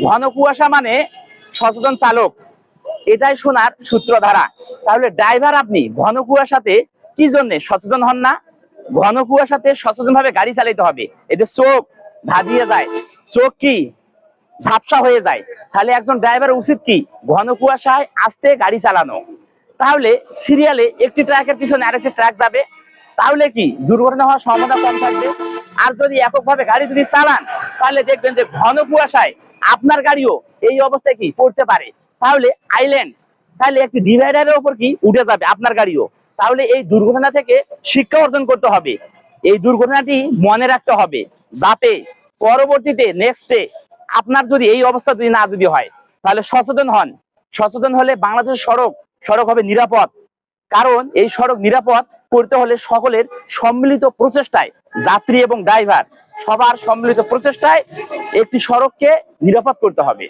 ঘন কুয়াশা মানে সচেতন চালক, এটাই শোনার সূত্রধারা। তাহলে ড্রাইভার আপনি ঘন কুয়াশাতে কি জন্য সচেতন হন না? ঘন কুয়াশাতে সচেতন ভাবে গাড়ি চালাতে হবে। এতে চোখ ধাঁধিয়ে যায়, চোখ কি ঝাপসা হয়ে যায়। তাহলে একজন ড্রাইভার উচিত কি ঘন কুয়াশায় আস্তে গাড়ি চালানো। তাহলে সিরিয়ালে একটি ট্রাকের পিছনে আরেকটি ট্রাক যাবে, তাহলে কি দুর্ঘটনা হওয়ার সম্ভাবনা কম থাকবে। আর যদি এককভাবে গাড়ি যদি চালান তাহলে দেখবেন যে ঘন কুয়াশায় আপনার গাড়িও এই অবস্থায় কি পড়তে পারে। তাহলে আইল্যান্ড, তাহলে একটি ডিভাইডারের উপর কি উঠে যাবে আপনার গাড়িও। তাহলে এই দুর্ঘটনা থেকে শিক্ষা অর্জন করতে হবে, এই দুর্ঘটনাটি মনে রাখতে হবে, যাতে পরবর্তীতে নেক্সটে আপনার যদি এই অবস্থা যদি না যদি হয়। তাহলে সচেতন হন, সচেতন হলে বাংলাদেশের সড়ক হবে নিরাপদ। কারণ এই সড়ক নিরাপদ করতে হলে সকলের সম্মিলিত প্রচেষ্টায়, যাত্রী এবং ড্রাইভার সবার সম্মিলিত প্রচেষ্টায় একটি সড়ককে নিরাপদ করতে হবে।